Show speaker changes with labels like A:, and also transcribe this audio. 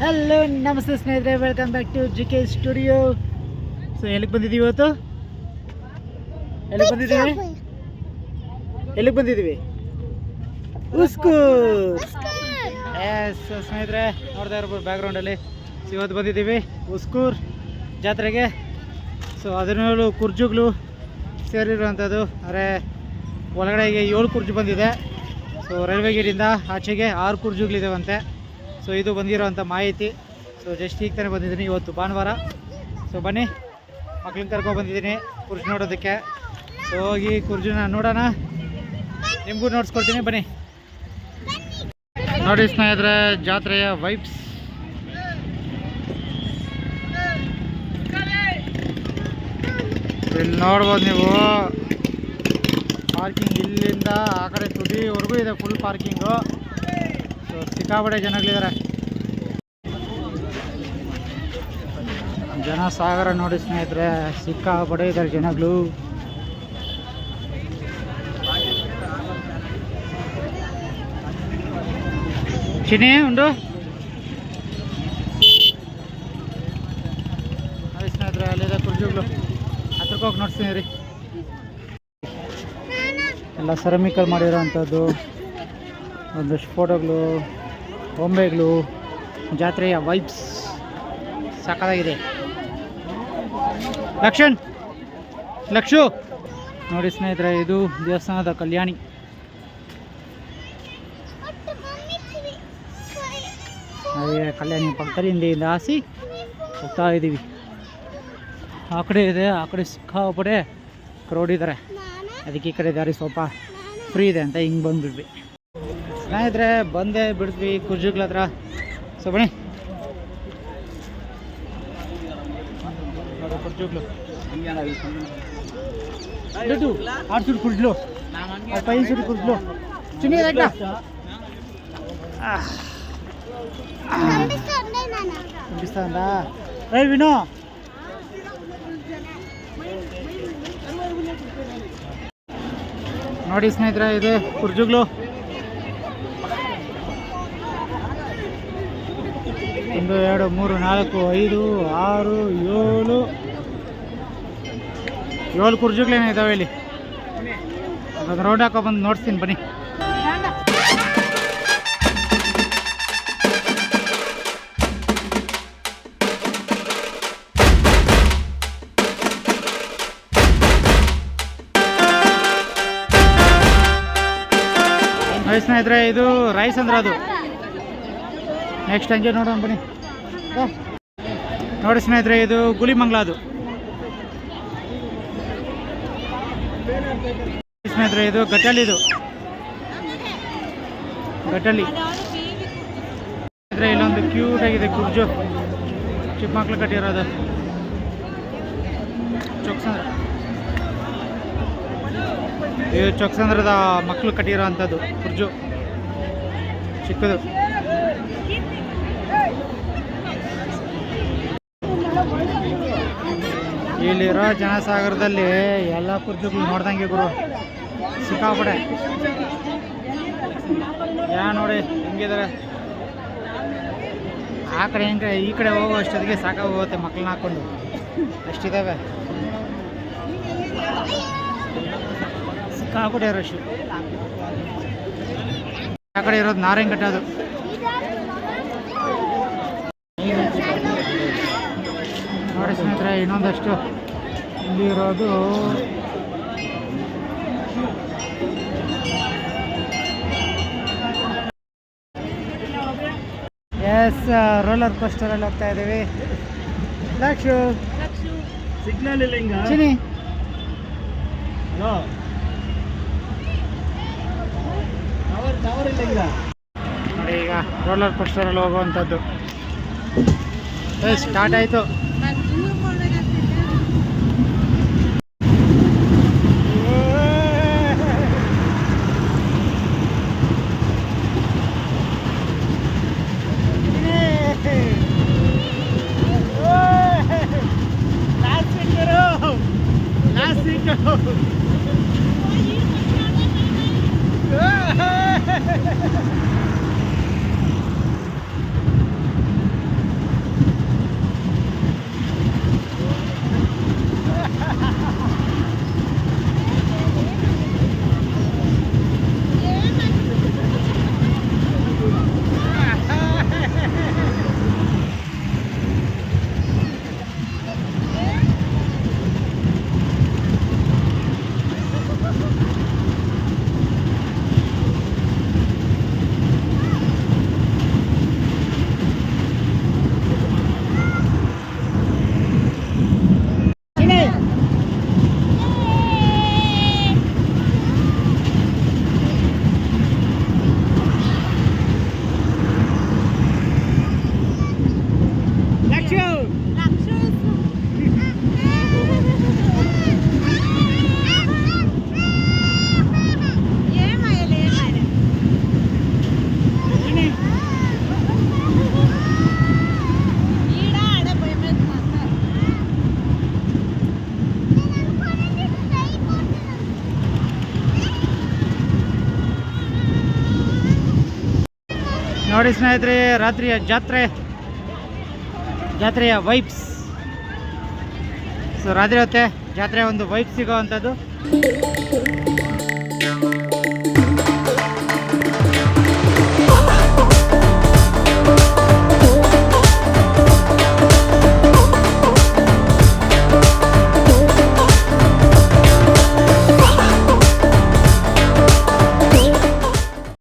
A: Hello ನಮಸ್ತೆ ಸ್ನೇಹಿತರೆ, welcome back to GK studio. So ಎಲ್ಲಿಗೆ ಬಂದಿದ್ದೀವಿ ಇವತ್ತು? ಎಲ್ಲಿಗೆ ಬಂದಿದ್ದೀವಿ? ಉಸ್ಕೂರ್. ಎಸ್ ಸ್ನೇಹಿತರೆ, ನೋಡ್ತಾ ಇರ್ಬೋದು ಬ್ಯಾಕ್ಗ್ರೌಂಡಲ್ಲಿ. ಸೊ ಇವತ್ತು ಬಂದಿದ್ದೀವಿ ಉಸ್ಕೂರ್ ಜಾತ್ರೆಗೆ. ಸೊ ಅದರಲ್ಲೂ ಕುರ್ಜುಗಳು ಸೇರಿರುವಂಥದ್ದು. ಅಂದರೆ ಒಳಗಡೆಗೆ 7 ಕುರ್ಜು ಬಂದಿದೆ. ಸೊ ರೈಲ್ವೆ ಗೇಟಿಂದ ಆಚೆಗೆ 6 ಕುರ್ಜುಗಳಿದ್ದಾವಂತೆ. ಸೊ ಇದು ಬಂದಿರೋವಂಥ ಮಾಹಿತಿ. ಸೊ ಜಸ್ಟ್ ಈಗ ತಾನೇ ಬಂದಿದ್ದೀನಿ, ಇವತ್ತು ಭಾನುವಾರ. ಸೊ ಬನ್ನಿ, ಮಕ್ಳನ್ನ ಕರ್ಕೊಂಡು ಬಂದಿದ್ದೀನಿ ಕುರ್ಜು ನೋಡೋದಕ್ಕೆ. ಸೊ ಹೋಗಿ ಕುರ್ಜುನ ನೋಡೋಣ, ನಿಮಗೂ ನೋಡ್ಸ್ಕೊಡ್ತೀನಿ ಬನ್ನಿ. ನೋಡಿ ಸ್ನೇಹಿತರೆ, ಜಾತ್ರೆಯ ವೈಬ್ಸ್. ಇಲ್ಲಿ ನೋಡ್ಬೋದು ನೀವು, ಪಾರ್ಕಿಂಗ್ ಇಲ್ಲಿಂದ ಆ ಕಡೆ ತುದಿವರೆಗೂ ಇದೆ, ಫುಲ್ ಪಾರ್ಕಿಂಗು. ಸೊ ಸಿಕ್ಕಾಪಟ್ಟೆ ಜನಗಳಿದ್ದಾರೆ, ಜನ ಸಾಗರ ನೋಡಿ ಸ್ನೇಹಿತರೆ, ಸಿಕ್ಕಾಪಟ್ಟೆ ಇದ್ದಾರೆ ಜನಗಳು. ಚಿನಿ ಉಂಡು ನೋಡಿ ಸ್ನೇಹಿತರೆ, ಅಲ್ಲಿದೆ ಕುರ್ಜುಗಳು. ಹತ್ರಕ್ಕೆ ಹೋಗಿ ನೋಡ್ತೀನಿ ರೀ. ಎಲ್ಲ ಸೆರಾಮಿಕಲ್ ಮಾಡಿರೋ ಅಂಥದ್ದು, ಒಂದಷ್ಟು ಫೋಟೋಗಳು, ಬೊಂಬೆಗಳು, ಜಾತ್ರೆಯ ವೈಬ್ಸ್ ಸಕ್ಕತ್ತಾಗಿದೆ. ಲಕ್ಷು ನೋಡಿ ಸ್ನೇಹಿತರೆ, ಇದು ದೇವಸ್ಥಾನದ ಕಲ್ಯಾಣಿ. ಅದೇ ಕಲ್ಯಾಣಿ ಪಕ್ಕದಲ್ಲಿ ಹಿಂದೆಯಿಂದ ಹಾಸಿ ಹೋಗ್ತಾ ಇದ್ದೀವಿ. ಆ ಕಡೆ ಇದೆ, ಆ ಕಡೆ ಸಿಕ್ಕಾಪಡೆ ಕ್ರೌಡ್ ಇದ್ದಾರೆ. ಅದಕ್ಕೆ ಈ ಕಡೆ ದಾರಿ ಸ್ವಲ್ಪ ಫ್ರೀ ಇದೆ ಅಂತ ಹಿಂಗೆ ಬಂದುಬಿಟ್ವಿ ಸ್ನೇಹಿತರೆ. ಬಂದೇ ಬಿಡ್ತೀವಿ ಕುರ್ಜುಗಳ ಹತ್ರ. ಸೊ ಬನ್ನಿ, ಕುರ್ಜುಗಳು 800 ಕುರ್ಜುಲು, 500 ಕುರ್ಜುಲು. ಚಿನಿ పంపిస్తుందా? విను, ನೋಡಿ ಸ್ನೇಹಿತರೆ, ಇದು ಕುರ್ಜುಗಳು. 1 2 3 4 5 6 7 ಕುರ್ಜುಗಳೇನೇ ಇದ್ದಾವೆ ಇಲ್ಲಿ. ಅದನ್ನು ರೌಂಡ್ ಹಾಕೋ ಬಂದು ನೋಡ್ತೀನಿ ಬನ್ನಿ. ಸ್ನೇಹಿತರೆ, ಇದು ರೈಸ್ ಅಂದ್ರೆ ಅದು. ನೆಕ್ಸ್ಟ್ ಹಂಗೆ ನೋಡೋಣ ಬನ್ನಿ. ನೋಡಿ ಸ್ನೇಹಿತರೆ, ಇದು ಗುಳಿಮಂಗ್ಲ. ಅದು ಸ್ನೇಹಿತರೆ, ಇದು ಗಟ್ಟಳ್ಳಿ. ಇದು ಗಟ್ಟಳ್ಳಿ ಸ್ನೇಹಿತರೆ. ಇಲ್ಲೊಂದು ಕ್ಯೂಟ್ ಆಗಿದೆ ಕುರ್ಜು, ಚಿಕ್ಕ ಮಕ್ಳು ಕಟ್ಟಿರೋದು. ಚೊಕ್ಸಂದ್ರ, ಇದು ಚೊಕ್ಸಂದ್ರದ ಮಕ್ಕಳು ಕಟ್ಟಿರೋ ಅಂಥದ್ದು ಕುರ್ಜು, ಚಿಕ್ಕದು. ಇಲ್ಲಿರೋ ಜನಸಾಗರದಲ್ಲಿ ಎಲ್ಲ ಕುರ್ಜುಗಳು ನೋಡ್ದಂಗೆ ಗುರು, ಸಿಕ್ಕಾಪಡೆ ನೋಡಿ ಹೆಂಗಿದ್ದಾರೆ. ಆ ಕಡೆ ಹೆಂಗೆ ಈ ಕಡೆ ಹೋಗೋ ಅಷ್ಟೊತ್ತಿಗೆ ಸಾಕಾಗೋಗುತ್ತೆ ಮಕ್ಕಳನ್ನ ಹಾಕ್ಕೊಂಡು, ಅಷ್ಟಿದ್ದಾವೆ. ಸಿಕ್ಕಾಪಟ್ಟೆ ರಶು. ಆ ಕಡೆ ಇರೋದು ನಾರಾಯಣಘಟ್ಟ. ಅದು ನೋಡಿ ಸ್ನೇಹಿತರೆ, ಇನ್ನೊಂದಷ್ಟು ಇಲ್ಲಿ ಇರೋದು ರೋಲರ್ ಕೋಸ್ಟರಲ್ಲಿ ಹೋಗ್ತಾ ಇದ್ದೀವಿ. ಲಕ್ಷು ಸಿಗ್ನಲ್ ಇಲ್ಲ ಹಿಂಗ ಚಿನಿ. ನೋಡಿ, ಈಗ ರೋಲರ್ ಕೋಸ್ಟರಲ್ಲಿ ಹೋಗುವಂಥದ್ದು ಸ್ಟಾರ್ಟ್ ಆಯಿತು. ನೋಡಿ ಸ್ನೇಹಿತರೆ, ರಾತ್ರಿಯ ಜಾತ್ರೆಯ ವೈಬ್ಸ್. ಸೊ ರಾತ್ರಿ ಹೊತ್ತೆ ಜಾತ್ರೆ ಒಂದು ವೈಬ್ಸ್ ಸಿಗೋ ಅಂಥದ್ದು.